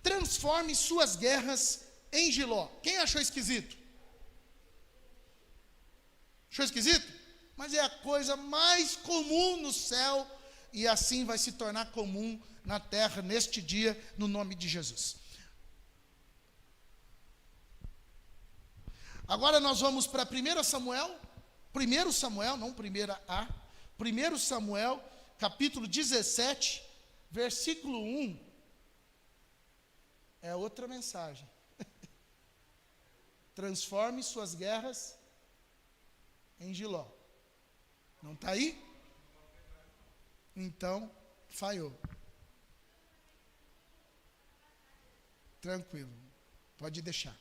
transforme suas guerras em Giló. Quem achou esquisito? Achou esquisito? Mas é a coisa mais comum no céu, e assim vai se tornar comum na terra neste dia, no nome de Jesus. Agora nós vamos para 1 Samuel, não 1 Samuel, capítulo 17, versículo 1, é outra mensagem. Transforme suas guerras em Giló. Não está aí? Então, falhou. Tranquilo, pode deixar.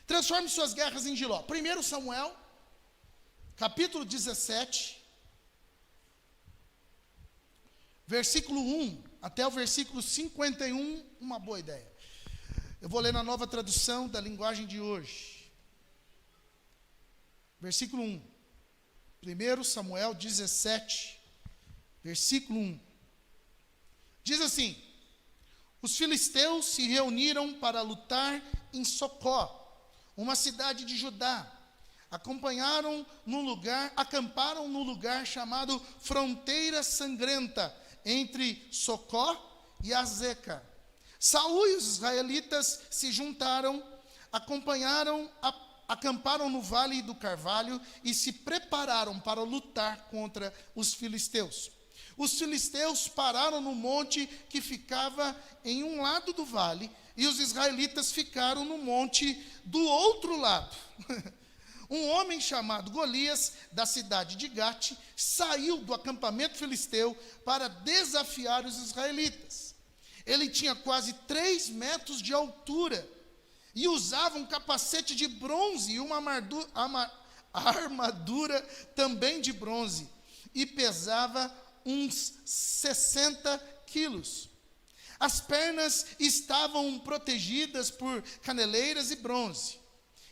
Transforme suas guerras em Giló. 1 Samuel, capítulo 17, versículo 1 até o versículo 51, uma boa ideia. Eu vou ler na nova tradução da linguagem de hoje. Versículo 1. 1 Samuel 17, versículo 1. Diz assim: os filisteus se reuniram para lutar em Socó, uma cidade de Judá. Acamparam no lugar chamado Fronteira Sangrenta, entre Socó e Azeca. Saul e os israelitas se juntaram, acamparam no Vale do Carvalho e se prepararam para lutar contra os filisteus. Os filisteus pararam no monte que ficava em um lado do vale, e os israelitas ficaram no monte do outro lado. Um homem chamado Golias, da cidade de Gate, saiu do acampamento filisteu para desafiar os israelitas. Ele tinha quase 3 metros de altura e usava um capacete de bronze e uma armadura também de bronze, e pesava uns 60 quilos. As pernas estavam protegidas por caneleiras de bronze,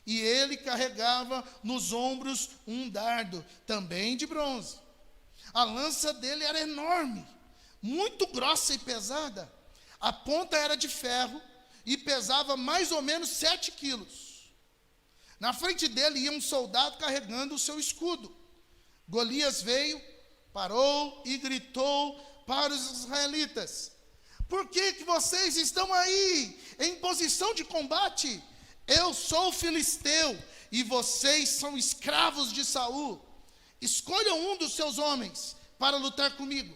e ele carregava nos ombros um dardo, também de bronze. A lança dele era enorme, muito grossa e pesada. A ponta era de ferro e pesava mais ou menos 7 quilos. Na frente dele ia um soldado carregando o seu escudo. Golias veio, parou e gritou para os israelitas: por que vocês estão aí em posição de combate? Eu sou filisteu e vocês são escravos de Saul. Escolham um dos seus homens para lutar comigo.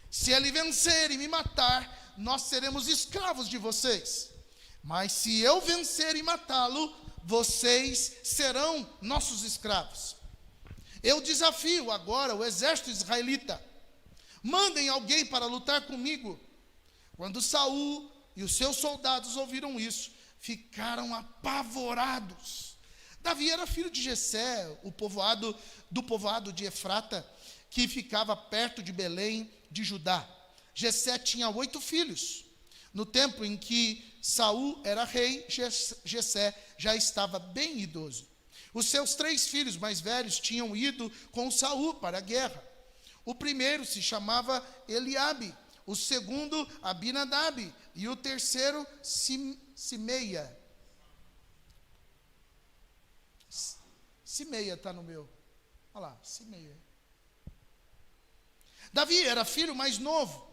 Se ele vencer e me matar, nós seremos escravos de vocês. Mas se eu vencer e matá-lo, vocês serão nossos escravos. Eu desafio agora o exército israelita. Mandem alguém para lutar comigo. Quando Saul e os seus soldados ouviram isso, ficaram apavorados. Davi era filho de Jessé, do povoado de Efrata, que ficava perto de Belém, de Judá. Jessé tinha 8 filhos. No tempo em que Saul era rei, Jessé já estava bem idoso. Os seus 3 filhos mais velhos tinham ido com Saul para a guerra. O primeiro se chamava Eliabe, o segundo Abinadab e o terceiro Simeia. Simeia está no meu. Olha lá, Simeia. Davi era filho mais novo.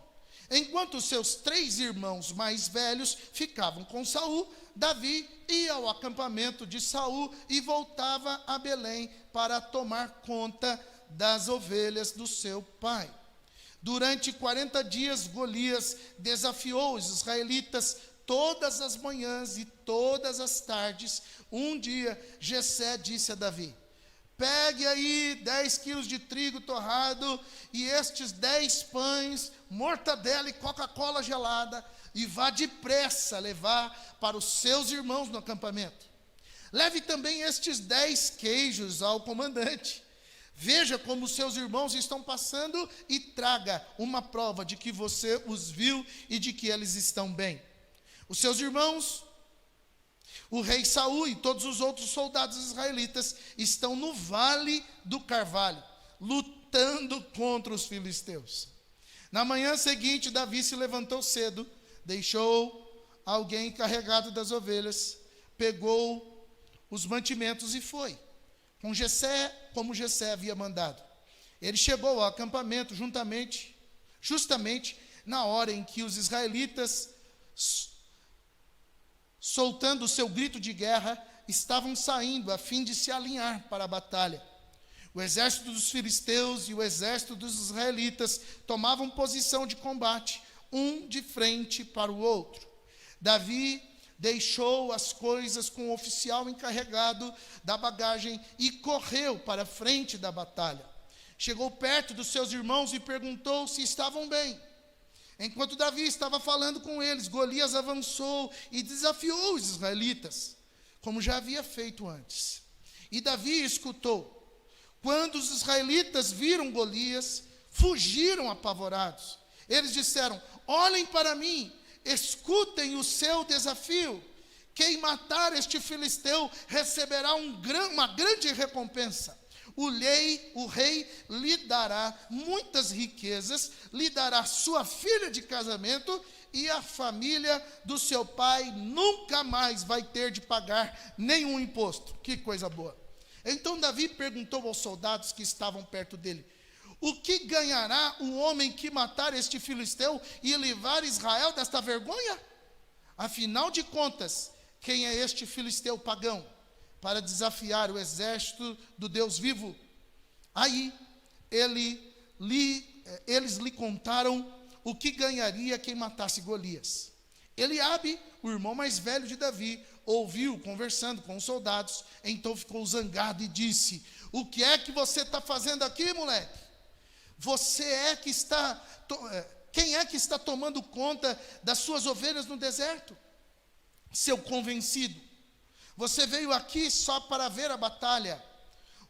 Enquanto os seus 3 irmãos mais velhos ficavam com Saul, Davi ia ao acampamento de Saul e voltava a Belém para tomar conta das ovelhas do seu pai. Durante 40 dias, Golias desafiou os israelitas todas as manhãs e todas as tardes. Um dia, Jessé disse a Davi: pegue aí 10 quilos de trigo torrado e estes 10 pães, mortadela e Coca-Cola gelada, e vá depressa levar para os seus irmãos no acampamento. Leve também estes 10 queijos ao comandante. Veja como os seus irmãos estão passando e traga uma prova de que você os viu e de que eles estão bem. Os seus irmãos, o rei Saul e todos os outros soldados israelitas estão no Vale do Carvalho, lutando contra os filisteus. Na manhã seguinte, Davi se levantou cedo, deixou alguém encarregado das ovelhas, pegou os mantimentos e foi, com Jessé, como Jessé havia mandado. Ele chegou ao acampamento justamente na hora em que os israelitas, soltando o seu grito de guerra, estavam saindo a fim de se alinhar para a batalha. O exército dos filisteus e o exército dos israelitas tomavam posição de combate, um de frente para o outro. Davi deixou as coisas com o oficial encarregado da bagagem e correu para a frente da batalha. Chegou perto dos seus irmãos e perguntou se estavam bem. Enquanto Davi estava falando com eles, Golias avançou e desafiou os israelitas, como já havia feito antes. E Davi escutou. Quando os israelitas viram Golias, fugiram apavorados. Eles disseram: olhem para mim, escutem o seu desafio. Quem matar este filisteu receberá uma grande recompensa. O rei lhe dará muitas riquezas, lhe dará sua filha de casamento, e a família do seu pai nunca mais vai ter de pagar nenhum imposto. Que coisa boa. Então Davi perguntou aos soldados que estavam perto dele: o que ganhará o homem que matar este filisteu e livrar Israel desta vergonha? Afinal de contas, quem é este filisteu pagão para desafiar o exército do Deus vivo? Aí eles lhe contaram o que ganharia quem matasse Golias. Eliabe, o irmão mais velho de Davi, ouviu conversando com os soldados, então ficou zangado e disse: o que é que você está fazendo aqui, moleque? Quem é que está tomando conta das suas ovelhas no deserto? Seu convencido, você veio aqui só para ver a batalha.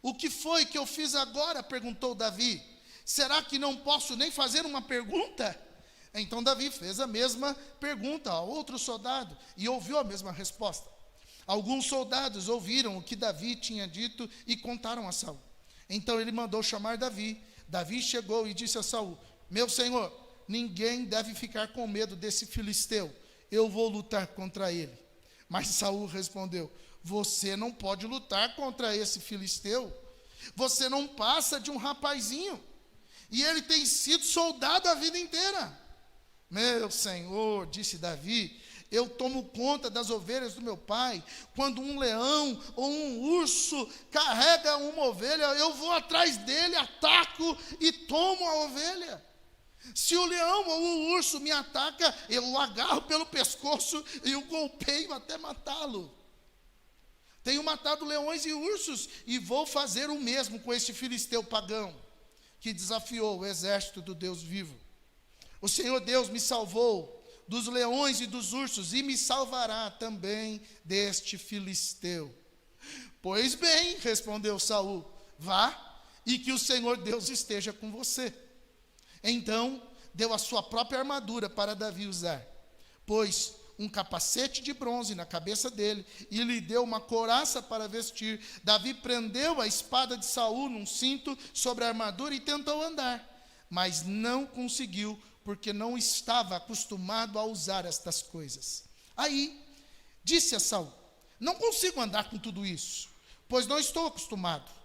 O que foi que eu fiz agora? Perguntou Davi. Será que não posso nem fazer uma pergunta? Então Davi fez a mesma pergunta a outro soldado e ouviu a mesma resposta. Alguns soldados ouviram o que Davi tinha dito e contaram a Saul. Então ele mandou chamar Davi. Davi chegou e disse a Saul: meu senhor, ninguém deve ficar com medo desse filisteu. Eu vou lutar contra ele. Mas Saul respondeu: você não pode lutar contra esse filisteu. Você não passa de um rapazinho. E ele tem sido soldado a vida inteira. Meu senhor, disse Davi, eu tomo conta das ovelhas do meu pai. Quando um leão ou um urso carrega uma ovelha, eu vou atrás dele, ataco e tomo a ovelha. Se o leão ou o urso me ataca, eu o agarro pelo pescoço e o golpeio até matá-lo. Tenho matado leões e ursos e vou fazer o mesmo com este filisteu pagão que desafiou o exército do Deus vivo. O Senhor Deus me salvou dos leões e dos ursos e me salvará também deste filisteu. Pois bem, respondeu Saul, vá e que o Senhor Deus esteja com você. Então deu a sua própria armadura para Davi usar, pôs um capacete de bronze na cabeça dele e lhe deu uma couraça para vestir. Davi prendeu a espada de Saul num cinto sobre a armadura e tentou andar, mas não conseguiu, porque não estava acostumado a usar estas coisas. Aí disse a Saul: não consigo andar com tudo isso, pois não estou acostumado.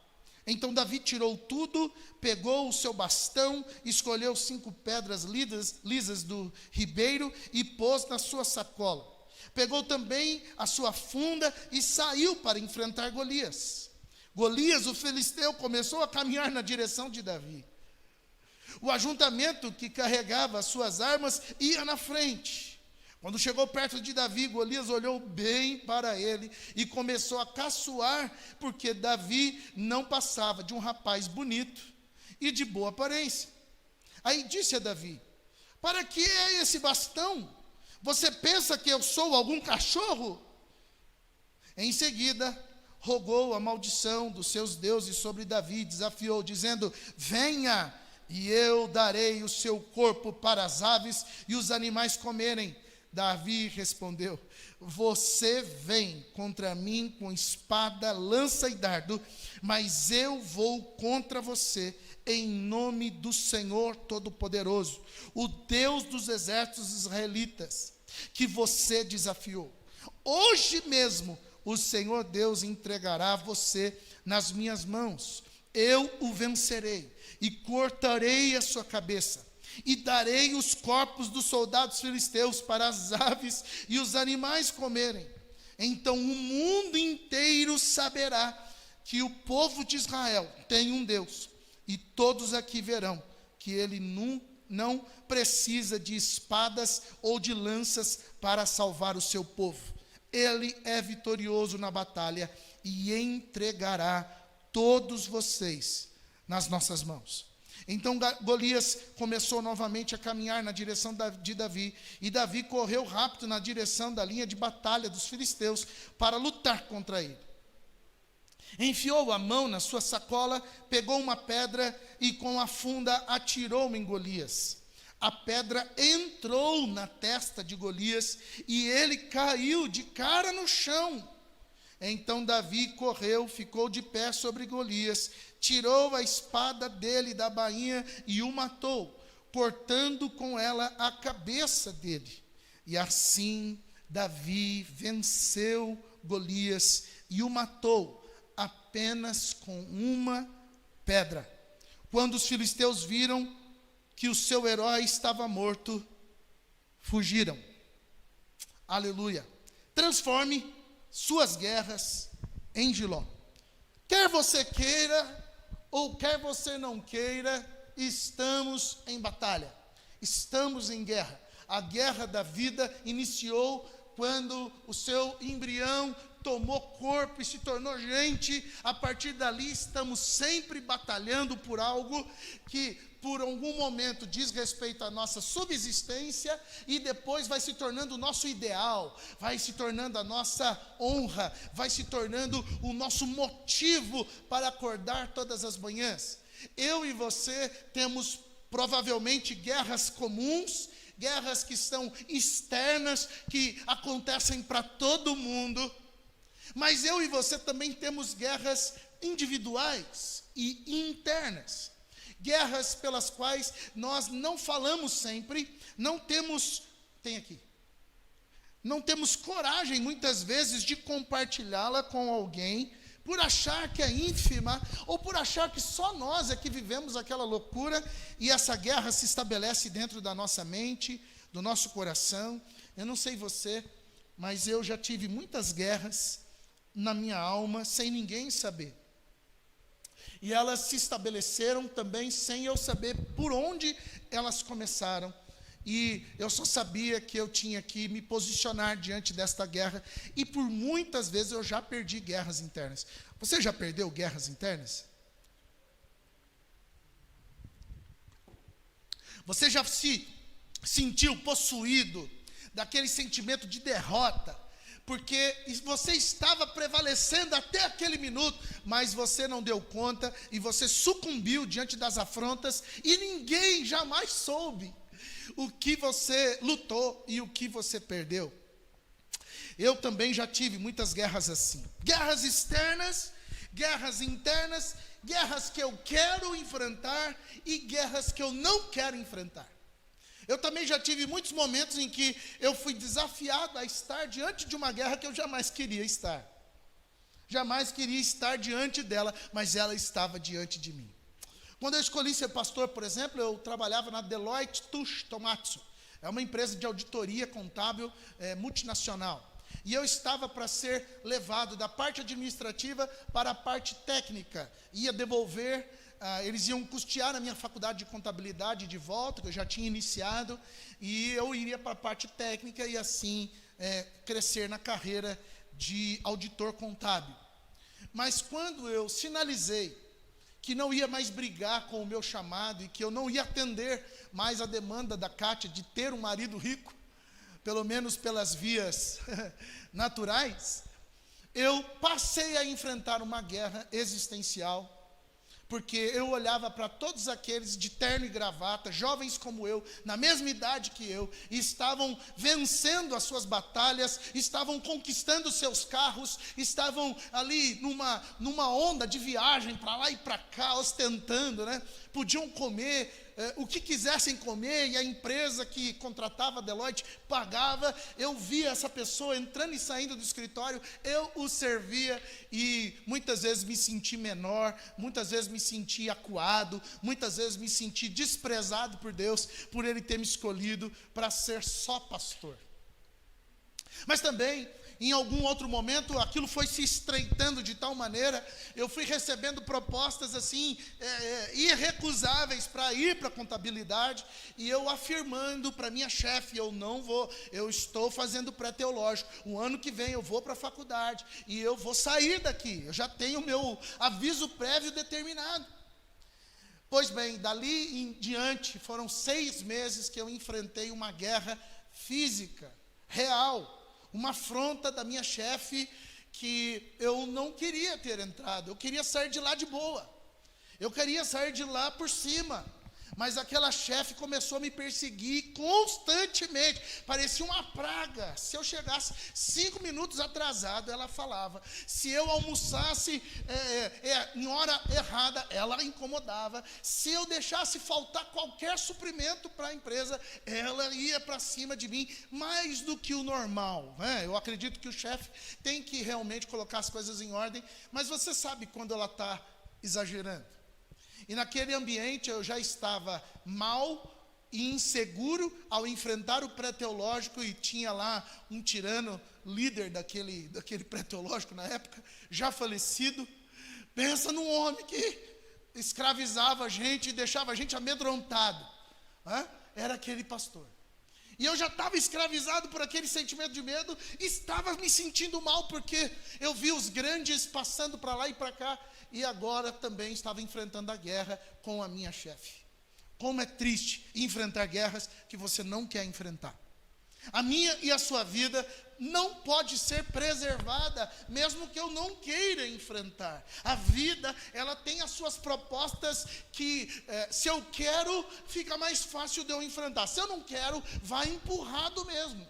Então Davi tirou tudo, pegou o seu bastão, escolheu 5 pedras lisas do ribeiro e pôs na sua sacola. Pegou também a sua funda e saiu para enfrentar Golias. Golias, o filisteu, começou a caminhar na direção de Davi. O ajuntamento que carregava as suas armas ia na frente. Quando chegou perto de Davi, Golias olhou bem para ele e começou a caçoar, porque Davi não passava de um rapaz bonito e de boa aparência. Aí disse a Davi: para que é esse bastão? Você pensa que eu sou algum cachorro? Em seguida, rogou a maldição dos seus deuses sobre Davi e desafiou, dizendo: venha, e eu darei o seu corpo para as aves e os animais comerem. Davi respondeu: você vem contra mim com espada, lança e dardo, mas eu vou contra você em nome do Senhor Todo-Poderoso, o Deus dos exércitos israelitas. que você desafiou. Hoje mesmo o Senhor Deus entregará você nas minhas mãos. Eu o vencerei e cortarei a sua cabeça, e darei os corpos dos soldados filisteus para as aves e os animais comerem. Então o mundo inteiro saberá que o povo de Israel tem um Deus, e todos aqui verão que ele não precisa de espadas ou de lanças para salvar o seu povo. Ele é vitorioso na batalha e entregará todos vocês nas nossas mãos. Então Golias começou novamente a caminhar na direção de Davi, e Davi correu rápido na direção da linha de batalha dos filisteus para lutar contra ele. Enfiou a mão na sua sacola, pegou uma pedra e com a funda atirou em Golias. A pedra entrou na testa de Golias e ele caiu de cara no chão. Então Davi correu, ficou de pé sobre Golias, tirou a espada dele da bainha e o matou, cortando com ela a cabeça dele. E assim Davi venceu Golias e o matou apenas com uma pedra. Quando os filisteus viram que o seu herói estava morto, fugiram. Aleluia. Transforme suas guerras em Giló. Quer você queira ou quer você não queira, estamos em batalha, estamos em guerra. A guerra da vida iniciou quando o seu embrião tomou corpo e se tornou gente. A partir dali estamos sempre batalhando por algo que por algum momento diz respeito à nossa subsistência e depois vai se tornando o nosso ideal, vai se tornando a nossa honra, vai se tornando o nosso motivo para acordar todas as manhãs. Eu e você temos provavelmente guerras comuns, guerras que são externas, que acontecem para todo mundo, mas eu e você também temos guerras individuais e internas. Guerras pelas quais nós não falamos sempre, não temos coragem muitas vezes de compartilhá-la com alguém, por achar que é ínfima, ou por achar que só nós é que vivemos aquela loucura, e essa guerra se estabelece dentro da nossa mente, do nosso coração. Eu não sei você, mas eu já tive muitas guerras na minha alma, sem ninguém saber. E elas se estabeleceram também sem eu saber por onde elas começaram. E eu só sabia que eu tinha que me posicionar diante desta guerra. E por muitas vezes eu já perdi guerras internas. Você já perdeu guerras internas? Você já se sentiu possuído daquele sentimento de derrota? Porque você estava prevalecendo até aquele minuto, mas você não deu conta e você sucumbiu diante das afrontas e ninguém jamais soube o que você lutou e o que você perdeu. Eu também já tive muitas guerras assim. Guerras externas, guerras internas, guerras que eu quero enfrentar e guerras que eu não quero enfrentar. Eu também já tive muitos momentos em que eu fui desafiado a estar diante de uma guerra que eu jamais queria estar. Jamais queria estar diante dela, mas ela estava diante de mim. Quando eu escolhi ser pastor, por exemplo, eu trabalhava na Deloitte Touche Tohmatsu. É uma empresa de auditoria contábil multinacional. E eu estava para ser levado da parte administrativa para a parte técnica. Ia devolver, eles iam custear a minha faculdade de contabilidade de volta, que eu já tinha iniciado, e eu iria para a parte técnica e assim crescer na carreira de auditor contábil. Mas quando eu sinalizei que não ia mais brigar com o meu chamado e que eu não ia atender mais a demanda da Kátia de ter um marido rico, pelo menos pelas vias naturais, eu passei a enfrentar uma guerra existencial, porque eu olhava para todos aqueles de terno e gravata, jovens como eu, na mesma idade que eu, e estavam vencendo as suas batalhas, estavam conquistando seus carros, estavam ali numa onda de viagem para lá e para cá, ostentando, né? podiam comer o que quisessem comer, e a empresa que contratava a Deloitte pagava. Eu via essa pessoa entrando e saindo do escritório, eu o servia, e muitas vezes me senti menor, muitas vezes me senti acuado, muitas vezes me senti desprezado por Deus, por Ele ter me escolhido para ser só pastor. Mas também, em algum outro momento, aquilo foi se estreitando de tal maneira, eu fui recebendo propostas assim, irrecusáveis para ir para a contabilidade, e eu afirmando para minha chefe: eu não vou, eu estou fazendo pré-teológico, o ano que vem eu vou para a faculdade, e eu vou sair daqui, eu já tenho o meu aviso prévio determinado. Pois bem, dali em diante, foram 6 meses que eu enfrentei uma guerra física, real, uma afronta da minha chefe, que eu não queria ter entrado, eu queria sair de lá de boa, eu queria sair de lá por cima, mas aquela chefe começou a me perseguir constantemente, parecia uma praga. Se eu chegasse 5 minutos atrasado, ela falava. Se eu almoçasse em hora errada, ela incomodava. Se eu deixasse faltar qualquer suprimento para a empresa, ela ia para cima de mim, mais do que o normal, né? Eu acredito que o chefe tem que realmente colocar as coisas em ordem, mas você sabe quando ela está exagerando. E naquele ambiente eu já estava mal e inseguro ao enfrentar o pré-teológico, e tinha lá um tirano, líder daquele pré-teológico na época, já falecido. Pensa num homem que escravizava a gente e deixava a gente amedrontado, né? Era aquele pastor. E eu já estava escravizado por aquele sentimento de medo, estava me sentindo mal, porque eu vi os grandes passando para lá e para cá, e agora também estava enfrentando a guerra com a minha chefe. Como é triste enfrentar guerras que você não quer enfrentar. A minha e a sua vida não pode ser preservada, mesmo que eu não queira enfrentar. A vida, ela tem as suas propostas que, se eu quero, fica mais fácil de eu enfrentar. Se eu não quero, vai empurrado mesmo.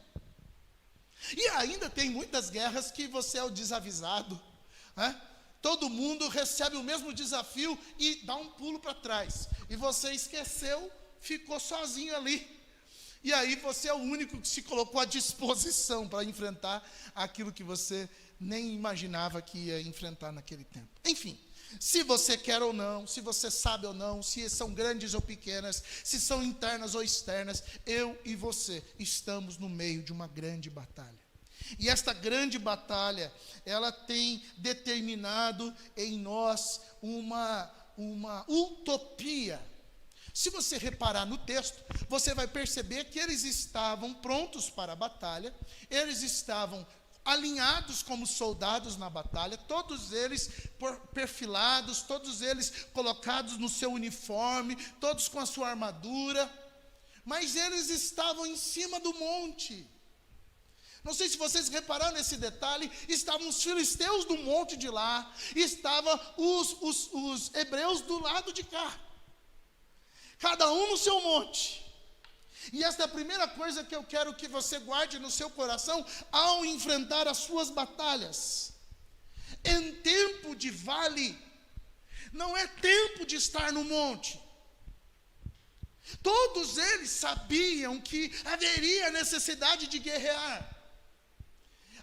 E ainda tem muitas guerras que você é o desavisado, né? Todo mundo recebe o mesmo desafio e dá um pulo para trás. E você esqueceu, ficou sozinho ali. E aí você é o único que se colocou à disposição para enfrentar aquilo que você nem imaginava que ia enfrentar naquele tempo. Enfim, se você quer ou não, se você sabe ou não, se são grandes ou pequenas, se são internas ou externas, eu e você estamos no meio de uma grande batalha. E esta grande batalha, ela tem determinado em nós uma utopia. Se você reparar no texto, você vai perceber que eles estavam prontos para a batalha, eles estavam alinhados como soldados na batalha, todos eles perfilados, todos eles colocados no seu uniforme, todos com a sua armadura, mas eles estavam em cima do monte. Não sei se vocês repararam nesse detalhe, estavam os filisteus do monte de lá, estavam os hebreus do lado de cá, cada um no seu monte. E esta é a primeira coisa que eu quero que você guarde no seu coração ao enfrentar as suas batalhas. Em tempo de vale, não é tempo de estar no monte. Todos eles sabiam que haveria necessidade de guerrear.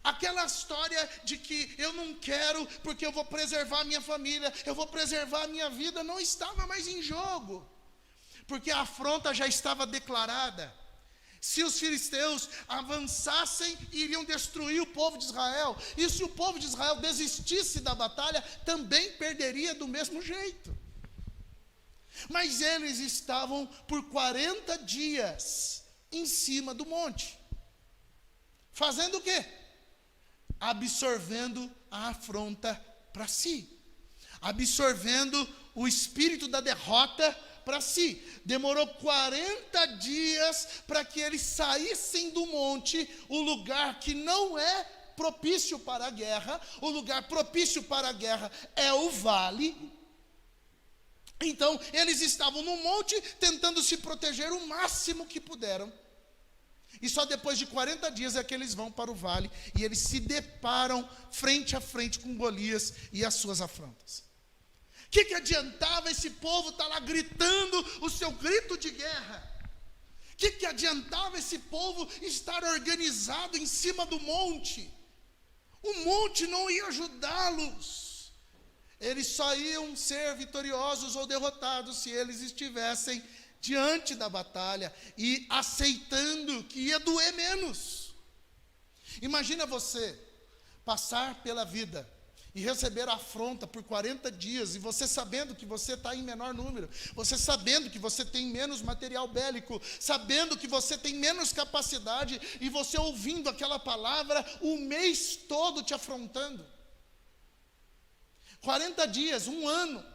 Aquela história de que eu não quero porque eu vou preservar a minha família, eu vou preservar a minha vida, não estava mais em jogo, porque a afronta já estava declarada. Se os filisteus avançassem, iriam destruir o povo de Israel, e se o povo de Israel desistisse da batalha, também perderia do mesmo jeito. Mas eles estavam por 40 dias em cima do monte, fazendo o quê? Absorvendo a afronta para si, absorvendo o espírito da derrota para si. Demorou 40 dias para que eles saíssem do monte, o lugar que não é propício para a guerra. O lugar propício para a guerra é o vale. Então, eles estavam no monte tentando se proteger o máximo que puderam. E só depois de 40 dias é que eles vão para o vale e eles se deparam frente a frente com Golias e as suas afrontas. Que adiantava esse povo estar lá gritando o seu grito de guerra? Que adiantava esse povo estar organizado em cima do monte? O monte não ia ajudá-los. Eles só iam ser vitoriosos ou derrotados se eles estivessem diante da batalha e aceitando que ia doer menos. Imagina você passar pela vida e receber afronta por 40 dias, e você sabendo que você está em menor número, você sabendo que você tem menos material bélico, sabendo que você tem menos capacidade, e você ouvindo aquela palavra o mês todo te afrontando. 40 dias, um ano,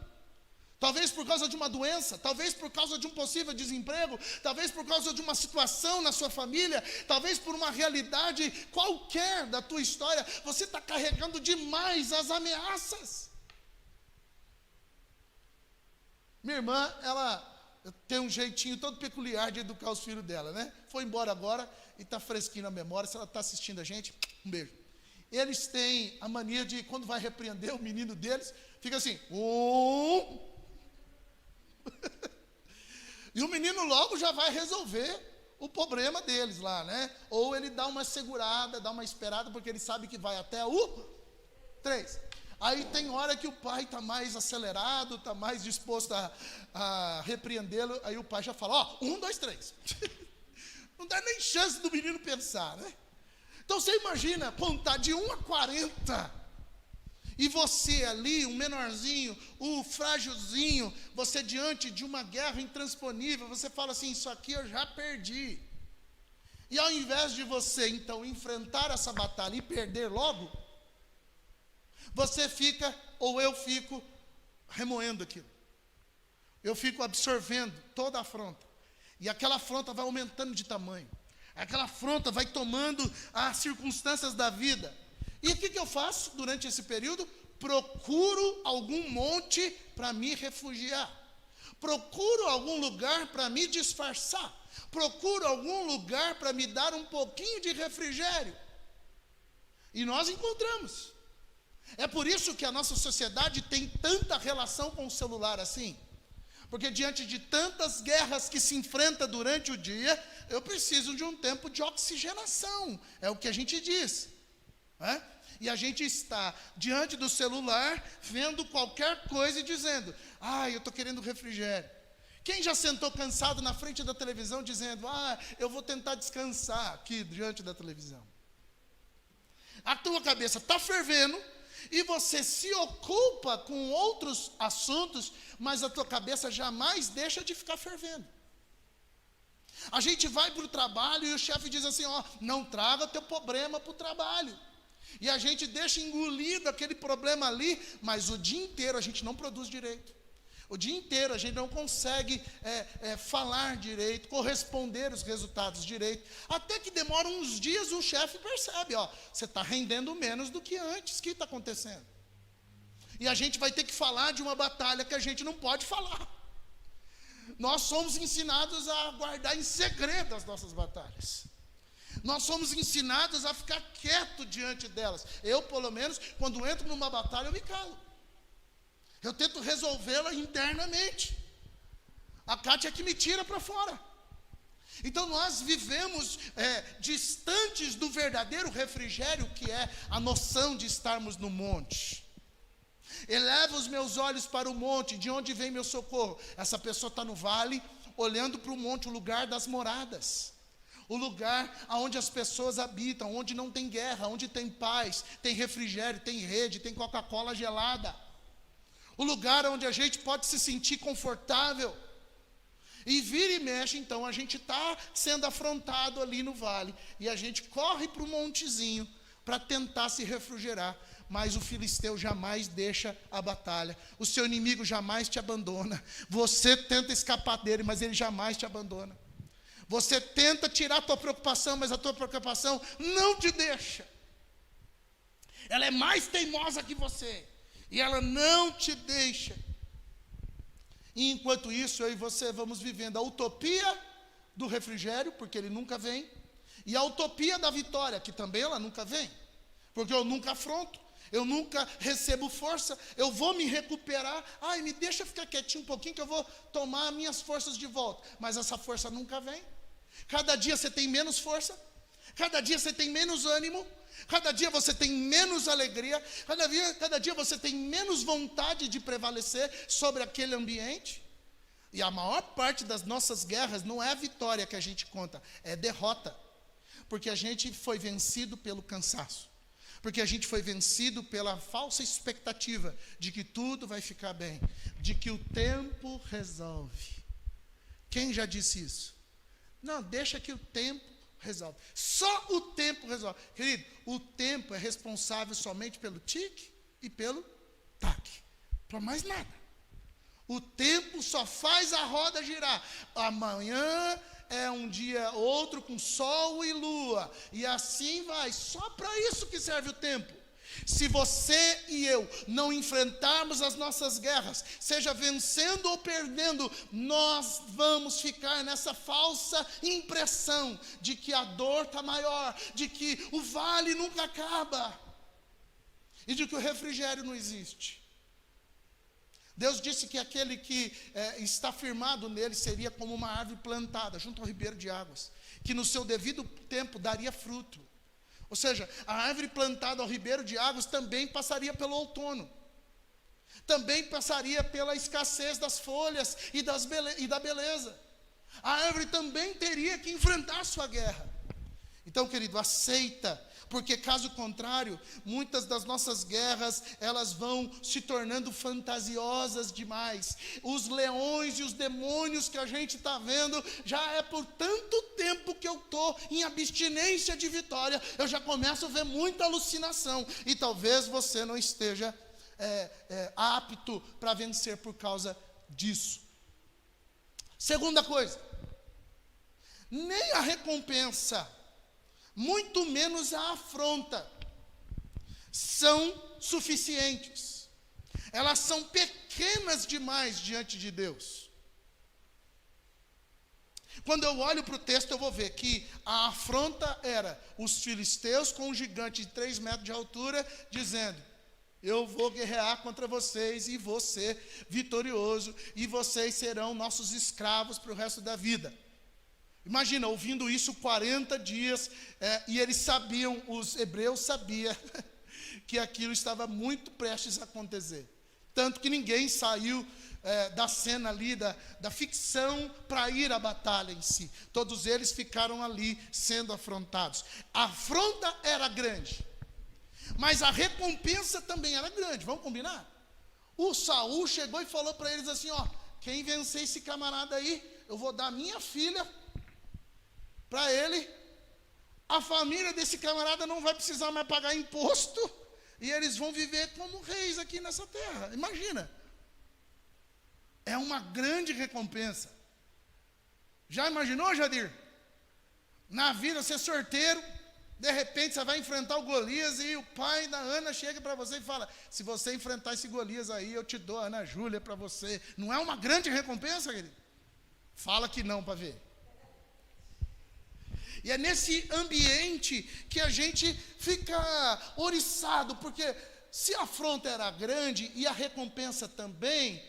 talvez por causa de uma doença, talvez por causa de um possível desemprego, talvez por causa de uma situação na sua família, talvez por uma realidade qualquer da tua história, você está carregando demais as ameaças. Minha irmã, ela tem um jeitinho todo peculiar de educar os filhos dela, né? Foi embora agora e está fresquinho na memória. Se ela está assistindo a gente, um beijo. Eles têm a mania de, quando vai repreender o menino deles, fica assim, e o menino logo já vai resolver o problema deles lá, né? Ou ele dá uma segurada, dá uma esperada, porque ele sabe que vai até o 3. Aí tem hora que o pai está mais acelerado, está mais disposto a repreendê-lo, aí o pai já fala, 1, 2, 3. Não dá nem chance do menino pensar, né? Então você imagina, contar de 1 a 40... E você ali, um menorzinho, o frágilzinho, você diante de uma guerra intransponível, você fala assim, isso aqui eu já perdi. E ao invés de você, então, enfrentar essa batalha e perder logo, você fica, ou eu fico, remoendo aquilo. Eu fico absorvendo toda a afronta. E aquela afronta vai aumentando de tamanho. Aquela afronta vai tomando as circunstâncias da vida. E o que eu faço durante esse período? Procuro algum monte para me refugiar. Procuro algum lugar para me disfarçar. Procuro algum lugar para me dar um pouquinho de refrigério. E nós encontramos. É por isso que a nossa sociedade tem tanta relação com o celular assim. Porque diante de tantas guerras que se enfrenta durante o dia, eu preciso de um tempo de oxigenação. É o que a gente diz. E a gente está diante do celular, vendo qualquer coisa e dizendo, eu estou querendo refrigério. Quem já sentou cansado na frente da televisão dizendo, eu vou tentar descansar aqui diante da televisão? A tua cabeça está fervendo e você se ocupa com outros assuntos, mas a tua cabeça jamais deixa de ficar fervendo. A gente vai para o trabalho e o chefe diz assim, não traga teu problema para o trabalho. E a gente deixa engolido aquele problema ali, mas o dia inteiro a gente não produz direito. O dia inteiro a gente não consegue falar direito, corresponder os resultados direito. Até que demora uns dias, o chefe percebe, você está rendendo menos do que antes. O que está acontecendo? E a gente vai ter que falar de uma batalha que a gente não pode falar. Nós somos ensinados a guardar em segredo as nossas batalhas. Nós somos ensinados a ficar quieto diante delas. Eu, pelo menos, quando entro numa batalha, eu me calo. Eu tento resolvê-la internamente. A Kátia é que me tira para fora. Então nós vivemos distantes do verdadeiro refrigério, que é a noção de estarmos no monte. Eleva os meus olhos para o monte, de onde vem meu socorro? Essa pessoa está no vale, olhando para o monte, o lugar das moradas. O lugar onde as pessoas habitam, onde não tem guerra, onde tem paz, tem refrigério, tem rede, tem Coca-Cola gelada. O lugar onde a gente pode se sentir confortável. E vira e mexe, então, a gente está sendo afrontado ali no vale. E a gente corre para o montezinho para tentar se refrigerar. Mas o filisteu jamais deixa a batalha. O seu inimigo jamais te abandona. Você tenta escapar dele, mas ele jamais te abandona. Você tenta tirar a tua preocupação, mas a tua preocupação não te deixa. Ela é mais teimosa que você. E ela não te deixa. E enquanto isso, eu e você vamos vivendo a utopia do refrigério, porque ele nunca vem. E a utopia da vitória, que também ela nunca vem. Porque eu nunca afronto. eu nunca recebo força, eu vou me recuperar, ai, me deixa ficar quietinho um pouquinho que eu vou tomar minhas forças de volta. Mas essa força nunca vem. Cada dia você tem menos força, cada dia você tem menos ânimo, cada dia você tem menos alegria, cada dia você tem menos vontade de prevalecer sobre aquele ambiente. E a maior parte das nossas guerras não é a vitória que a gente conta, é derrota. Porque a gente foi vencido pelo cansaço. Porque a gente foi vencido pela falsa expectativa de que tudo vai ficar bem, de que o tempo resolve. Quem já disse isso? Não, deixa que o tempo resolve. Só o tempo resolve. Querido, o tempo é responsável somente pelo tique e pelo taque. Por mais nada. O tempo só faz a roda girar. Amanhã é um dia outro com sol e lua, e assim vai. Só para isso que serve o tempo. Se você e eu não enfrentarmos as nossas guerras, seja vencendo ou perdendo, nós vamos ficar nessa falsa impressão de que a dor está maior, de que o vale nunca acaba, e de que o refrigério não existe. Deus disse que aquele que está firmado nele seria como uma árvore plantada junto ao ribeiro de águas, que no seu devido tempo daria fruto. Ou seja, a árvore plantada ao ribeiro de águas também passaria pelo outono, também passaria pela escassez das folhas e da beleza. A árvore também teria que enfrentar a sua guerra. Então, querido, aceita. Porque caso contrário, muitas das nossas guerras, elas vão se tornando fantasiosas demais. Os leões e os demônios que a gente está vendo, já é por tanto tempo que eu estou em abstinência de vitória, eu já começo a ver muita alucinação. E talvez você não esteja apto para vencer por causa disso. Segunda coisa, nem a recompensa, muito menos a afronta, são suficientes. Elas são pequenas demais diante de Deus. Quando eu olho para o texto, eu vou ver que a afronta era os filisteus com um gigante de 3 metros de altura, dizendo: eu vou guerrear contra vocês e vou ser vitorioso, e vocês serão nossos escravos para o resto da vida. Imagina, ouvindo isso 40 dias, e eles sabiam, os hebreus sabiam, que aquilo estava muito prestes a acontecer. Tanto que ninguém saiu da cena ali, da ficção, para ir à batalha em si. Todos eles ficaram ali sendo afrontados. A afronta era grande, mas a recompensa também era grande, vamos combinar? O Saul chegou e falou para eles assim, quem vencer esse camarada aí, eu vou dar minha filha para ele, a família desse camarada não vai precisar mais pagar imposto, e eles vão viver como reis aqui nessa terra. Imagina, é uma grande recompensa. Já imaginou, Jadir? Na vida, ser sorteiro, de repente você vai enfrentar o Golias, e o pai da Ana chega para você e fala: se você enfrentar esse Golias aí, eu te dou a Ana Júlia para você. Não é uma grande recompensa, querido? Fala que não para ver. E é nesse ambiente que a gente fica oriçado, porque se a afronta era grande e a recompensa também,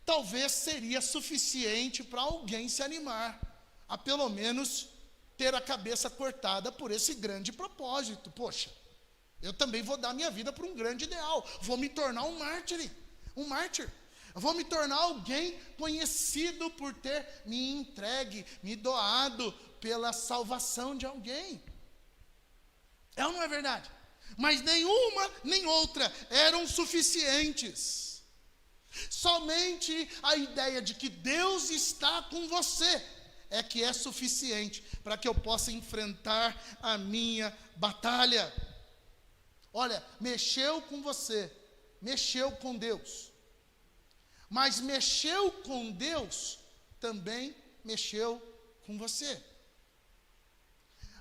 talvez seria suficiente para alguém se animar, a pelo menos ter a cabeça cortada por esse grande propósito. Poxa, eu também vou dar minha vida para um grande ideal, vou me tornar um mártir. Eu vou me tornar alguém conhecido por ter me entregue, me doado pela salvação de alguém. É ou não é verdade? Mas nenhuma nem outra eram suficientes. Somente a ideia de que Deus está com você é que é suficiente para que eu possa enfrentar a minha batalha. Olha, mexeu com você, mexeu com Deus. Mas mexeu com Deus, também mexeu com você.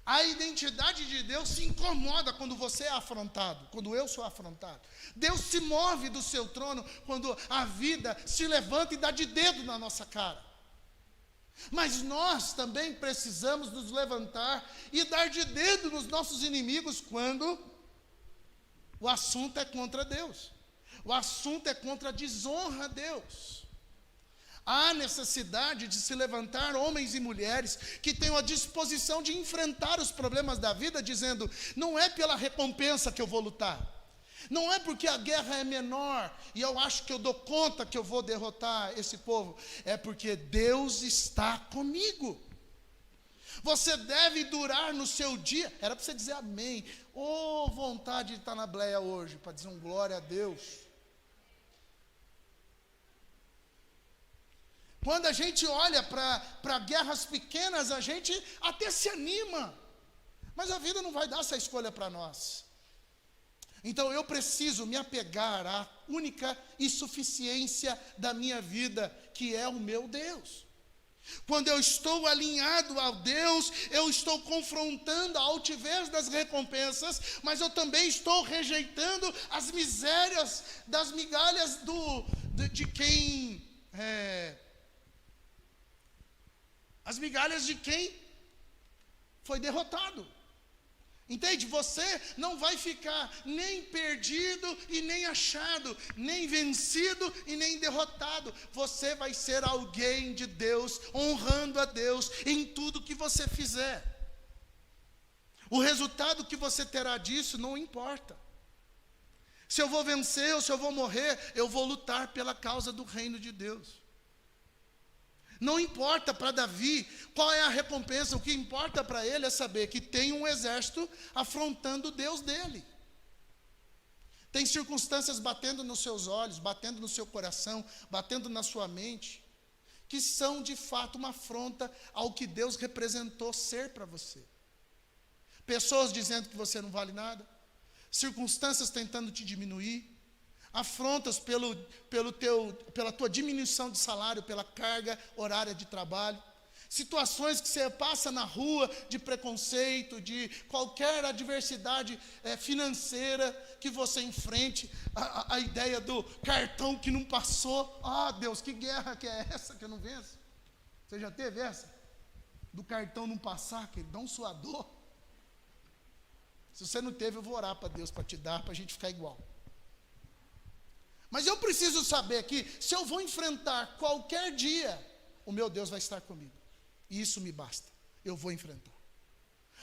A identidade de Deus se incomoda quando você é afrontado, quando eu sou afrontado. Deus se move do seu trono quando a vida se levanta e dá de dedo na nossa cara. Mas nós também precisamos nos levantar e dar de dedo nos nossos inimigos quando O assunto é contra Deus. O assunto é contra a desonra a Deus. Há necessidade de se levantar homens e mulheres que tenham a disposição de enfrentar os problemas da vida, dizendo: não é pela recompensa que eu vou lutar, não é porque a guerra é menor e eu acho que eu dou conta que eu vou derrotar esse povo, é porque Deus está comigo. Você deve durar no seu dia. Era para você dizer amém. Oh, vontade de estar na bleia hoje, para dizer um glória a Deus. Quando a gente olha para guerras pequenas, a gente até se anima. Mas a vida não vai dar essa escolha para nós. Então eu preciso me apegar à única e suficiência da minha vida, que é o meu Deus. Quando eu estou alinhado a Deus, eu estou confrontando a altivez das recompensas, mas eu também estou rejeitando as misérias das migalhas de quem... as migalhas de quem foi derrotado. Entende? Você não vai ficar nem perdido e nem achado, nem vencido e nem derrotado. Você vai ser alguém de Deus, honrando a Deus em tudo que você fizer. O resultado que você terá disso não importa. Se eu vou vencer ou se eu vou morrer, eu vou lutar pela causa do reino de Deus. Não importa para Davi qual é a recompensa, o que importa para ele é saber que tem um exército afrontando o Deus dele. Tem circunstâncias batendo nos seus olhos, batendo no seu coração, batendo na sua mente, que são de fato uma afronta ao que Deus representou ser para você. Pessoas dizendo que você não vale nada, circunstâncias tentando te diminuir, afrontas pela tua diminuição de salário, pela carga horária de trabalho, situações que você passa na rua de preconceito, de qualquer adversidade financeira que você enfrente, a ideia do cartão que não passou. Ah, Deus, que guerra que é essa que eu não venço? Você já teve essa? Do cartão não passar, que dá um suador. Se você não teve, eu vou orar para Deus para te dar, para a gente ficar igual. Mas eu preciso saber que se eu vou enfrentar qualquer dia, o meu Deus vai estar comigo. E isso me basta. Eu vou enfrentar.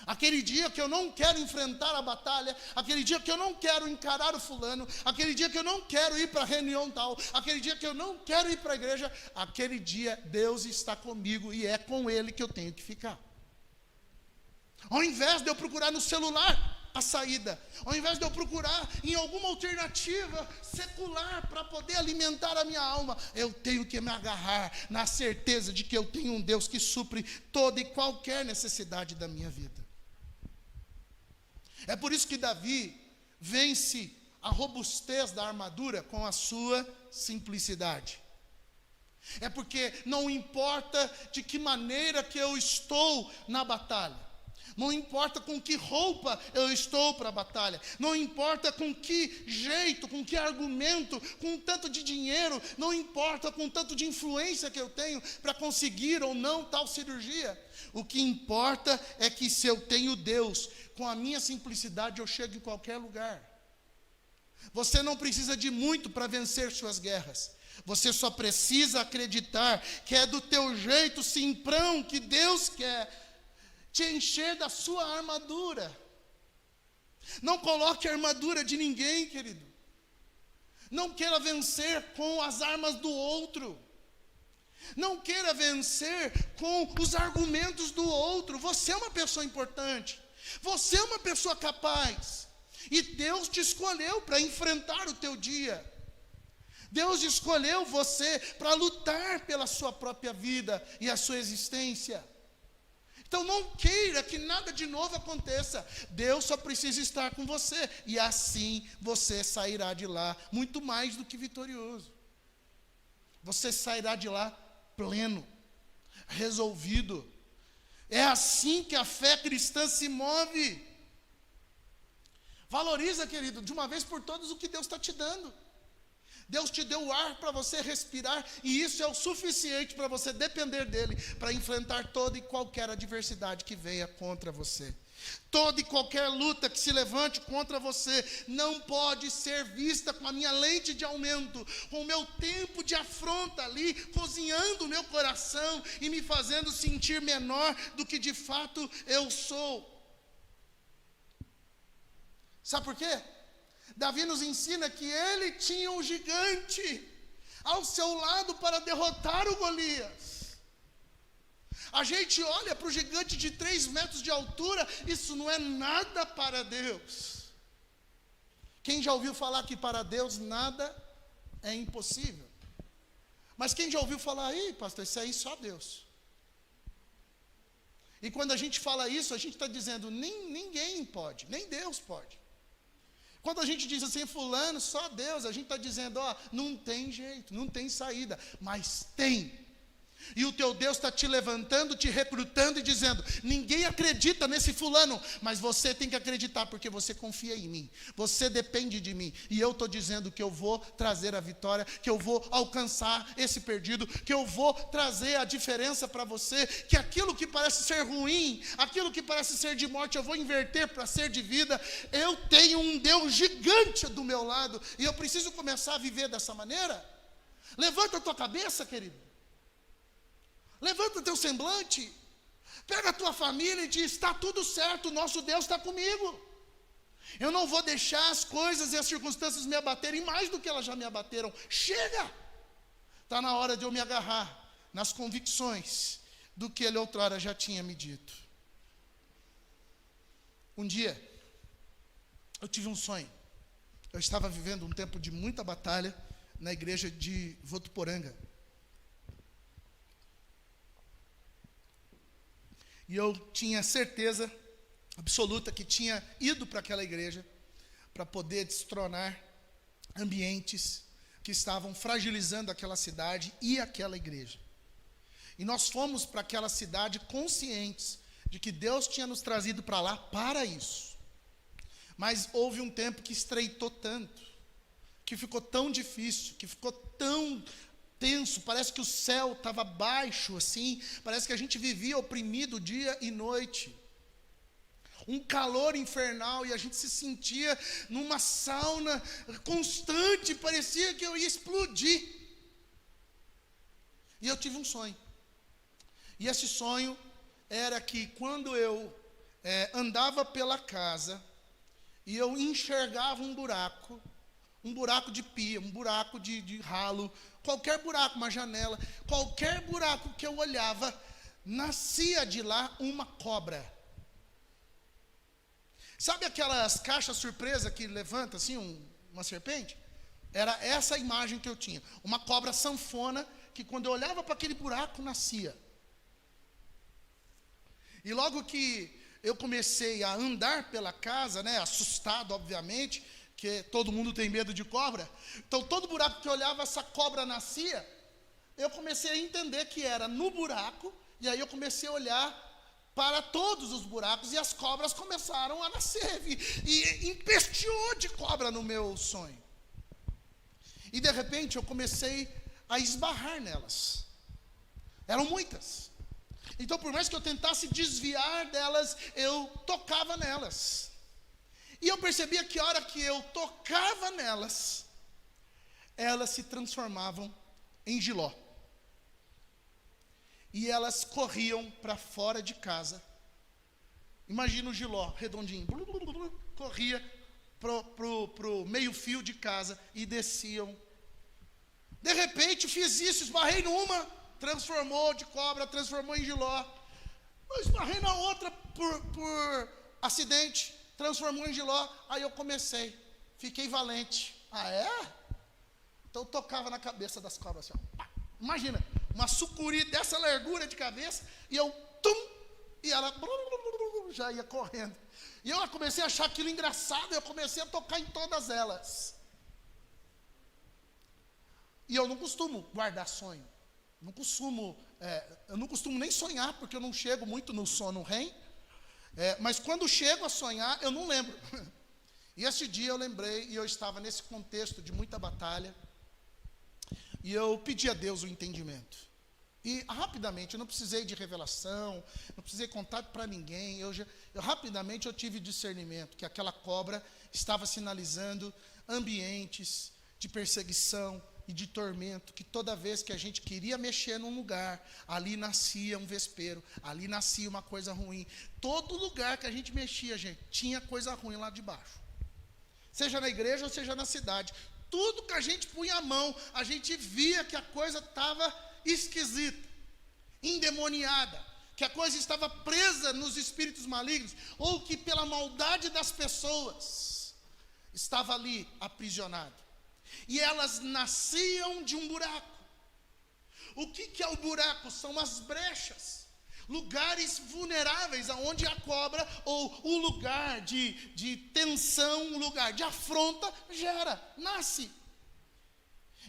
Aquele dia que eu não quero enfrentar a batalha, aquele dia que eu não quero encarar o fulano, aquele dia que eu não quero ir para a reunião tal, aquele dia que eu não quero ir para a igreja, aquele dia Deus está comigo e é com Ele que eu tenho que ficar. Ao invés de eu procurar no celular a saída, ao invés de eu procurar em alguma alternativa secular para poder alimentar a minha alma, eu tenho que me agarrar na certeza de que eu tenho um Deus que supre toda e qualquer necessidade da minha vida. É por isso que Davi vence a robustez da armadura com a sua simplicidade. É porque não importa de que maneira que eu estou na batalha, não importa com que roupa eu estou para a batalha, não importa com que jeito, com que argumento, com tanto de dinheiro, não importa com tanto de influência que eu tenho para conseguir ou não tal cirurgia. O que importa é que se eu tenho Deus, com a minha simplicidade eu chego em qualquer lugar. Você não precisa de muito para vencer suas guerras. Você só precisa acreditar que é do teu jeito simprão que Deus quer te encher da sua armadura. Não coloque a armadura de ninguém, querido. Não queira vencer com as armas do outro. Não queira vencer com os argumentos do outro. Você é uma pessoa importante. Você é uma pessoa capaz. E Deus te escolheu para enfrentar o teu dia. Deus escolheu você para lutar pela sua própria vida e a sua existência. Então não queira que nada de novo aconteça. Deus só precisa estar com você. E assim você sairá de lá muito mais do que vitorioso. Você sairá de lá pleno, resolvido. É assim que a fé cristã se move. Valoriza, querido, de uma vez por todas o que Deus está te dando. Deus te deu o ar para você respirar, e isso é o suficiente para você depender dele, para enfrentar toda e qualquer adversidade que venha contra você. Toda e qualquer luta que se levante contra você não pode ser vista com a minha lente de aumento, com o meu tempo de afronta ali, cozinhando o meu coração e me fazendo sentir menor do que de fato eu sou. Sabe por quê? Davi nos ensina que ele tinha um gigante ao seu lado para derrotar o Golias. A gente olha para o gigante de 3 metros de altura, isso não é nada para Deus. Quem já ouviu falar que para Deus nada é impossível? Mas quem já ouviu falar, aí, pastor, isso aí só Deus. E quando a gente fala isso, a gente está dizendo, ninguém pode, nem Deus pode. Quando a gente diz assim, fulano, só Deus, a gente está dizendo, não tem jeito, não tem saída, mas tem. E o teu Deus está te levantando, te recrutando e dizendo, ninguém acredita nesse fulano, mas você tem que acreditar, porque você confia em mim, você depende de mim, e eu estou dizendo que eu vou trazer a vitória, que eu vou alcançar esse perdido, que eu vou trazer a diferença para você, que aquilo que parece ser ruim, aquilo que parece ser de morte, eu vou inverter para ser de vida. Eu tenho um Deus gigante do meu lado, e eu preciso começar a viver dessa maneira. Levanta a tua cabeça, querido. Levanta teu semblante, pega a tua família e diz, está tudo certo, nosso Deus está comigo. Eu não vou deixar as coisas e as circunstâncias me abaterem mais do que elas já me abateram. Chega! Está na hora de eu me agarrar nas convicções do que ele outrora já tinha me dito. Um dia, eu tive um sonho. Eu estava vivendo um tempo de muita batalha na igreja de Votuporanga. E eu tinha certeza absoluta que tinha ido para aquela igreja para poder destronar ambientes que estavam fragilizando aquela cidade e aquela igreja. E nós fomos para aquela cidade conscientes de que Deus tinha nos trazido para lá para isso. Mas houve um tempo que estreitou tanto, que ficou tão difícil, que ficou tão tenso, parece que o céu estava baixo assim, parece que a gente vivia oprimido dia e noite, um calor infernal, e a gente se sentia numa sauna constante, parecia que eu ia explodir. E eu tive um sonho, e esse sonho era que quando eu andava pela casa, e eu enxergava um buraco de pia, um buraco de ralo, qualquer buraco, uma janela, qualquer buraco que eu olhava, nascia de lá uma cobra. Sabe aquelas caixas surpresa que levanta assim uma serpente? Era essa a imagem que eu tinha. Uma cobra sanfona que quando eu olhava para aquele buraco, nascia. E logo que eu comecei a andar pela casa, assustado obviamente, que todo mundo tem medo de cobra. Então, todo buraco que eu olhava, essa cobra nascia. Eu comecei a entender que era no buraco, e aí eu comecei a olhar para todos os buracos, e as cobras começaram a nascer, e empesteou de cobra no meu sonho. E, de repente, eu comecei a esbarrar nelas. Eram muitas. Então, por mais que eu tentasse desviar delas, eu tocava nelas. E eu percebia que a hora que eu tocava nelas, elas se transformavam em jiló. E elas corriam para fora de casa. Imagina o jiló, redondinho. Corria pro meio fio de casa e desciam. De repente fiz isso, esbarrei numa, transformou de cobra, transformou em jiló. Eu esbarrei na outra por acidente, transformou em jiló. Aí eu fiquei valente. Ah, é? Então eu tocava na cabeça das cobras assim, ó. Imagina, uma sucuri dessa largura de cabeça, e eu, e ela já ia correndo. E eu comecei a achar aquilo engraçado, eu comecei a tocar em todas elas. E eu não costumo guardar sonho. Eu não costumo nem sonhar, porque eu não chego muito no sono REM. Mas quando chego a sonhar, eu não lembro. E esse dia eu lembrei, e eu estava nesse contexto de muita batalha, e eu pedi a Deus o entendimento. E rapidamente, eu não precisei de revelação, não precisei contar para ninguém. Rapidamente eu tive discernimento que aquela cobra estava sinalizando ambientes de perseguição e de tormento, que toda vez que a gente queria mexer num lugar, ali nascia um vespeiro, ali nascia uma coisa ruim. Todo lugar que a gente mexia, gente, tinha coisa ruim lá de baixo. Seja na igreja ou seja na cidade. Tudo que a gente punha a mão, a gente via que a coisa estava esquisita, endemoniada, que a coisa estava presa nos espíritos malignos, ou que pela maldade das pessoas estava ali aprisionado. E elas nasciam de um buraco. O que é o buraco? São as brechas, lugares vulneráveis aonde a cobra, ou o lugar de tensão, o lugar de afronta, nasce.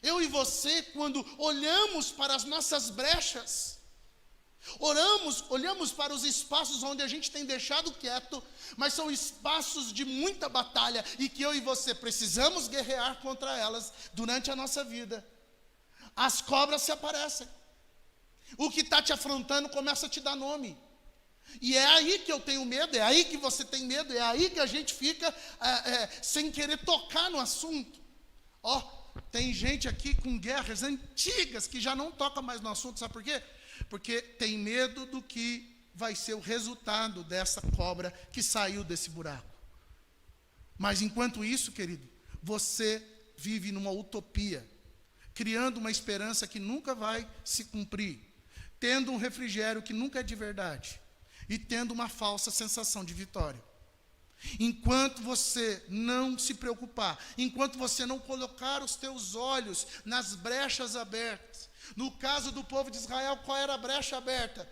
Eu e você, quando olhamos para as nossas brechas, olhamos para os espaços onde a gente tem deixado quieto, mas são espaços de muita batalha, e que eu e você precisamos guerrear contra elas durante a nossa vida. As cobras se aparecem. O que está te afrontando começa a te dar nome. E é aí que eu tenho medo, é aí que você tem medo, é aí que a gente fica sem querer tocar no assunto. Tem gente aqui com guerras antigas que já não toca mais no assunto, sabe por quê? Porque tem medo do que vai ser o resultado dessa cobra que saiu desse buraco. Mas enquanto isso, querido, você vive numa utopia, criando uma esperança que nunca vai se cumprir, tendo um refrigério que nunca é de verdade, e tendo uma falsa sensação de vitória. Enquanto você não se preocupar, enquanto você não colocar os teus olhos nas brechas abertas. No caso do povo de Israel, qual era a brecha aberta?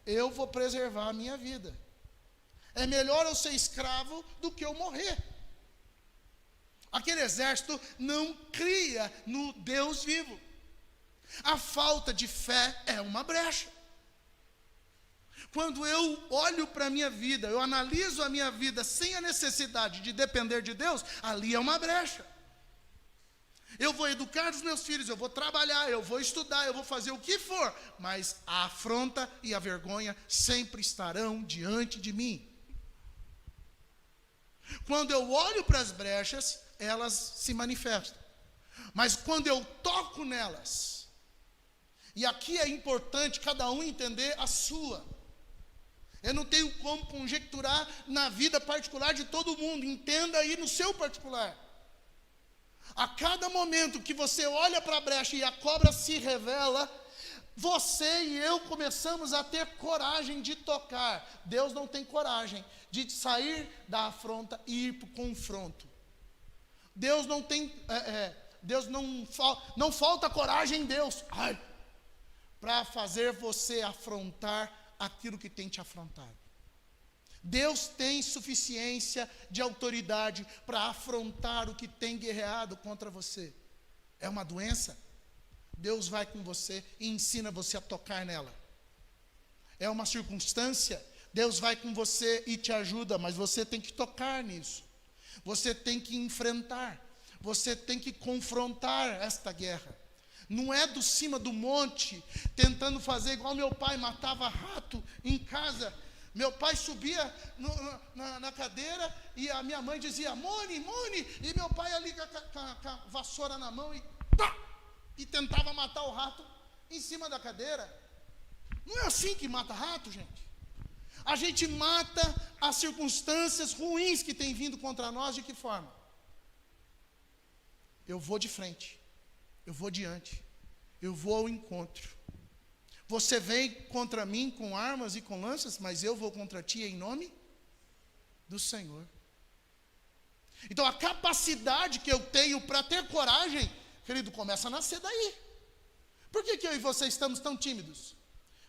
Eu vou preservar a minha vida. É melhor eu ser escravo do que eu morrer. Aquele exército não cria no Deus vivo. A falta de fé é uma brecha. Quando eu olho para a minha vida, eu analiso a minha vida sem a necessidade de depender de Deus, ali é uma brecha. Eu vou educar os meus filhos, eu vou trabalhar, eu vou estudar, eu vou fazer o que for, mas a afronta e a vergonha sempre estarão diante de mim. Quando eu olho para as brechas, elas se manifestam. Mas quando eu toco nelas, e aqui é importante cada um entender a sua. Eu não tenho como conjecturar na vida particular de todo mundo. Entenda aí no seu particular. A cada momento que você olha para a brecha e a cobra se revela, você e eu começamos a ter coragem de tocar. Deus não tem coragem de sair da afronta e ir para o confronto. Deus não tem, não falta coragem em Deus para fazer você afrontar aquilo que tem te afrontado. Deus tem suficiência de autoridade para afrontar o que tem guerreado contra você. É uma doença? Deus vai com você e ensina você a tocar nela. É uma circunstância? Deus vai com você e te ajuda, mas você tem que tocar nisso. Você tem que enfrentar. Você tem que confrontar esta guerra. Não é do cima do monte, tentando fazer igual meu pai matava rato em casa. Meu pai subia na cadeira e a minha mãe dizia, Mone, e meu pai ali com a vassoura na mão e tentava matar o rato em cima da cadeira. Não é assim que mata rato, gente. A gente mata as circunstâncias ruins que têm vindo contra nós. De que forma? Eu vou de frente. Eu vou diante, eu vou ao encontro. Você vem contra mim com armas e com lanças, mas eu vou contra ti em nome do Senhor. Então a capacidade que eu tenho para ter coragem, querido, começa a nascer daí. Por que eu e você estamos tão tímidos?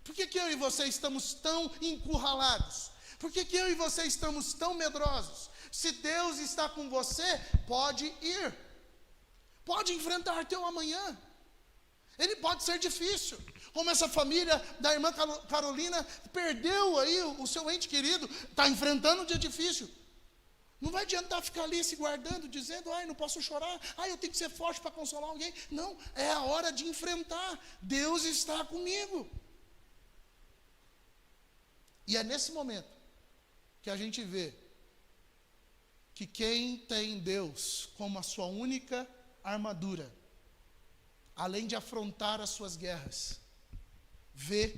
Por que eu e você estamos tão encurralados? Por que eu e você estamos tão medrosos? Se Deus está com você, pode ir. Pode enfrentar teu amanhã. Ele pode ser difícil. Como essa família da irmã Carolina perdeu aí o seu ente querido. Está enfrentando um dia difícil. Não vai adiantar ficar ali se guardando, dizendo, ai, não posso chorar, ai, eu tenho que ser forte para consolar alguém. Não, é a hora de enfrentar. Deus está comigo. E é nesse momento que a gente vê que quem tem Deus como a sua única armadura, além de afrontar as suas guerras, vê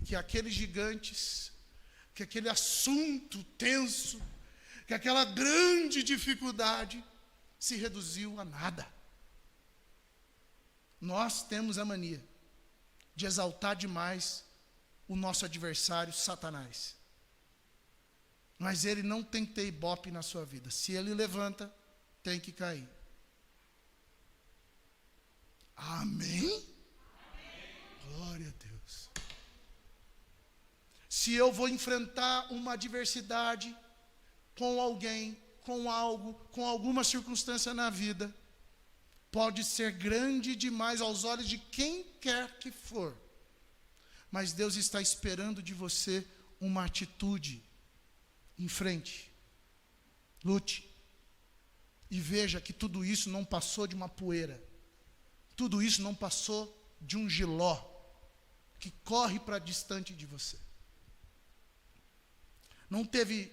que aqueles gigantes, que aquele assunto tenso, que aquela grande dificuldade se reduziu a nada. Nós temos a mania de exaltar demais o nosso adversário, Satanás. Mas ele não tem que ter ibope na sua vida. Se ele levanta, tem que cair. Amém? Amém. Glória a Deus. Se eu vou enfrentar uma adversidade com alguém, com algo, com alguma circunstância na vida, pode ser grande demais aos olhos de quem quer que for, mas Deus está esperando de você uma atitude em frente. Lute. E veja que tudo isso não passou de uma poeira. Tudo isso não passou de um giló que corre para distante de você. Não teve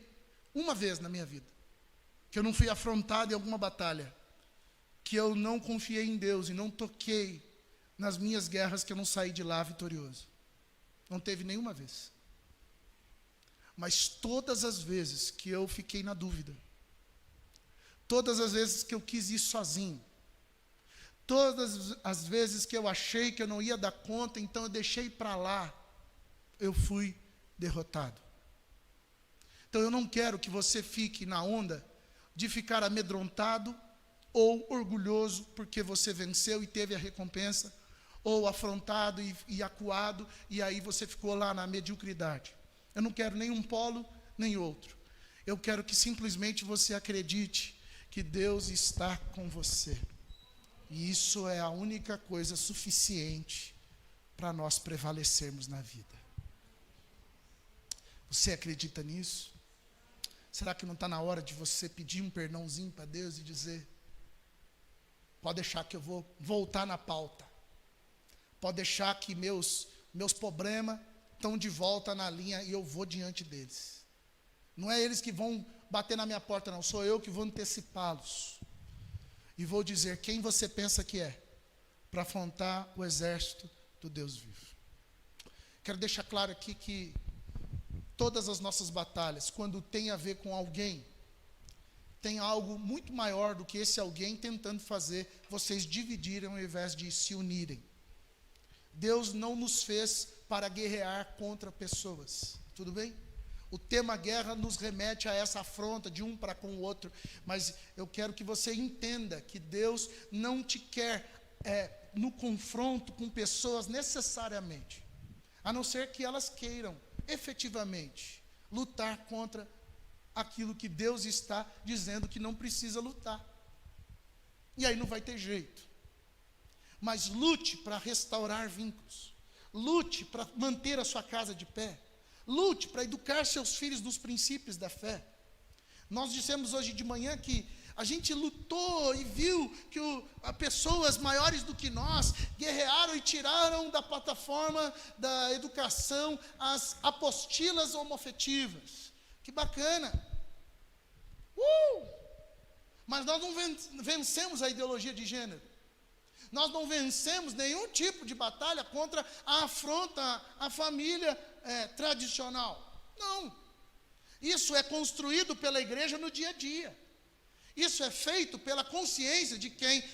uma vez na minha vida que eu não fui afrontado em alguma batalha, que eu não confiei em Deus e não toquei nas minhas guerras, que eu não saí de lá vitorioso. Não teve nenhuma vez. Mas todas as vezes que eu fiquei na dúvida, todas as vezes que eu quis ir sozinho, todas as vezes que eu achei que eu não ia dar conta, então eu deixei para lá, eu fui derrotado. Então eu não quero que você fique na onda de ficar amedrontado ou orgulhoso porque você venceu e teve a recompensa, ou afrontado e acuado, e aí você ficou lá na mediocridade. Eu não quero nem um polo, nem outro. Eu quero que simplesmente você acredite que Deus está com você. E isso é a única coisa suficiente para nós prevalecermos na vida. Você acredita nisso? Será que não está na hora de você pedir um perdãozinho para Deus e dizer, pode deixar que eu vou voltar na pauta. Pode deixar que meus problemas estão de volta na linha e eu vou diante deles. Não é eles que vão bater na minha porta, não. Sou eu que vou antecipá-los. E vou dizer quem você pensa que é, para afrontar o exército do Deus vivo. Quero deixar claro aqui que todas as nossas batalhas, quando tem a ver com alguém, tem algo muito maior do que esse alguém tentando fazer vocês dividirem ao invés de se unirem. Deus não nos fez para guerrear contra pessoas, tudo bem? O tema guerra nos remete a essa afronta de um para com o outro, mas eu quero que você entenda que Deus não te quer no confronto com pessoas necessariamente, a não ser que elas queiram efetivamente lutar contra aquilo que Deus está dizendo que não precisa lutar. E aí não vai ter jeito. Mas lute para restaurar vínculos. Lute para manter a sua casa de pé. Lute para educar seus filhos nos princípios da fé. Nós dissemos hoje de manhã que a gente lutou e viu que pessoas maiores do que nós guerrearam e tiraram da plataforma da educação as apostilas homofetivas. Que bacana. Mas nós não vencemos a ideologia de gênero. Nós não vencemos nenhum tipo de batalha contra a afronta à família tradicional. Não. Isso é construído pela igreja no dia a dia. Isso é feito pela consciência de quem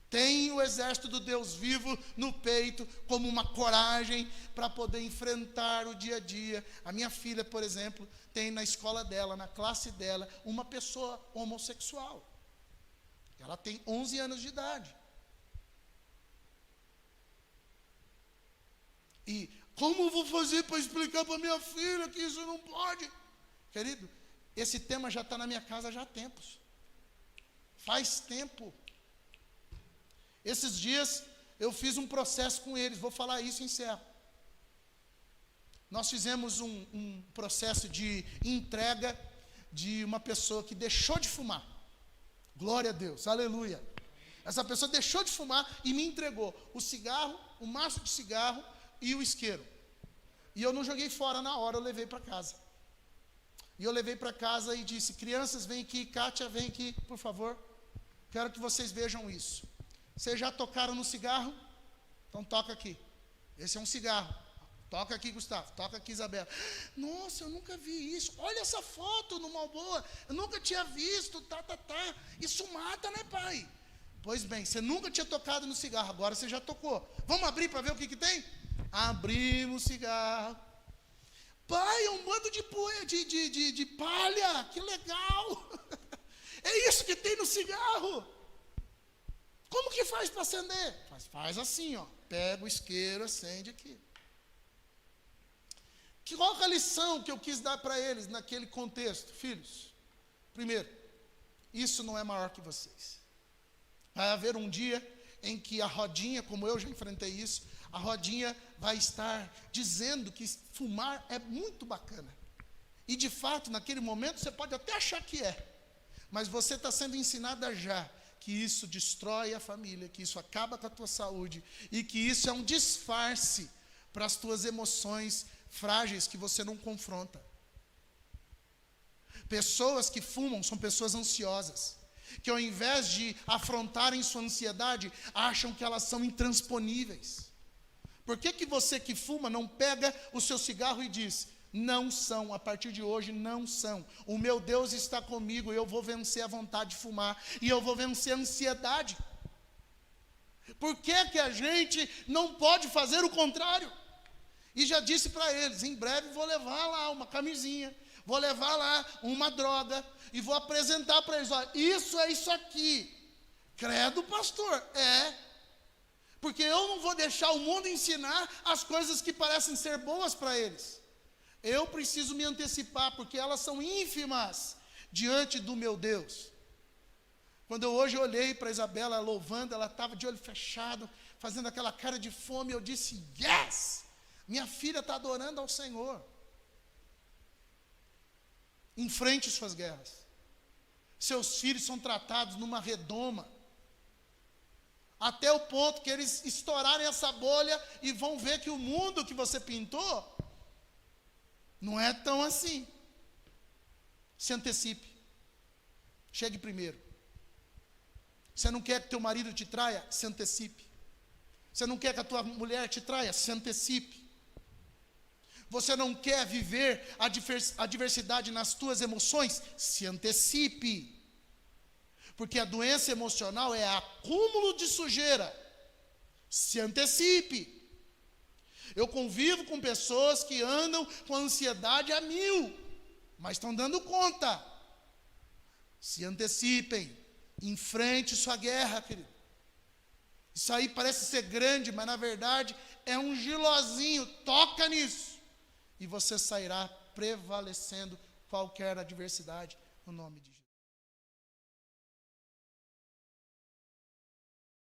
tem o exército do Deus vivo no peito, como uma coragem para poder enfrentar o dia a dia. A minha filha, por exemplo, tem na escola dela, na classe dela, uma pessoa homossexual. Ela tem 11 anos de idade. E como eu vou fazer para explicar para minha filha que isso não pode? Querido, esse tema já está na minha casa já há tempos. Faz tempo. Esses dias eu fiz um processo com eles, vou falar isso e encerro. Nós fizemos um processo de entrega de uma pessoa que deixou de fumar. Glória a Deus, aleluia. Essa pessoa deixou de fumar e me entregou o cigarro, o maço de cigarro e o isqueiro. E eu não joguei fora na hora, eu levei para casa. E eu levei para casa e disse: crianças, vem aqui, Kátia, vem aqui, por favor. Quero que vocês vejam isso. Vocês já tocaram no cigarro? Então toca aqui. Esse é um cigarro. Toca aqui, Gustavo. Toca aqui, Isabela. Nossa, eu nunca vi isso. Olha essa foto no Marlboro. Eu nunca tinha visto. Isso mata, né, pai? Pois bem, você nunca tinha tocado no cigarro. Agora você já tocou. Vamos abrir para ver o que tem? Abrimos o cigarro. Pai, é um bando de poeira, de palha. Que legal. É isso que tem no cigarro. Como que faz para acender? Faz assim, ó. Pega o isqueiro, acende aqui. Qual é a lição que eu quis dar para eles naquele contexto? Filhos, primeiro, isso não é maior que vocês. Vai haver um dia em que a rodinha, como eu já enfrentei isso, a rodinha vai estar dizendo que fumar é muito bacana. E de fato, naquele momento, você pode até achar que é. Mas você está sendo ensinada já que isso destrói a família, que isso acaba com a tua saúde e que isso é um disfarce para as tuas emoções frágeis que você não confronta. Pessoas que fumam são pessoas ansiosas, que ao invés de afrontarem sua ansiedade, acham que elas são intransponíveis. Por que você que fuma não pega o seu cigarro e diz: não são, a partir de hoje não são. O meu Deus está comigo, eu vou vencer a vontade de fumar e eu vou vencer a ansiedade. Por que a gente não pode fazer o contrário? E já disse para eles: em breve vou levar lá uma camisinha, vou levar lá uma droga e vou apresentar para eles: olha, isso é isso aqui. Credo, pastor, porque eu não vou deixar o mundo ensinar as coisas que parecem ser boas para eles. Eu preciso me antecipar, porque elas são ínfimas diante do meu Deus. Quando eu hoje olhei para Isabela louvando, ela estava de olho fechado, fazendo aquela cara de fome, eu disse: yes! Minha filha está adorando ao Senhor. Enfrente suas guerras. Seus filhos são tratados numa redoma, até o ponto que eles estourarem essa bolha e vão ver que o mundo que você pintou não é tão assim. Se antecipe. Chegue primeiro. Você não quer que teu marido te traia? Se antecipe. Você não quer que a tua mulher te traia? Se antecipe. Você não quer viver a diversidade nas tuas emoções? Se antecipe. Porque a doença emocional é acúmulo de sujeira. Se antecipe. Eu convivo com pessoas que andam com ansiedade a 1000, mas estão dando conta. Se antecipem. Enfrente sua guerra, querido. Isso aí parece ser grande, mas na verdade é um gilozinho. Toca nisso. E você sairá prevalecendo qualquer adversidade, no nome de Jesus.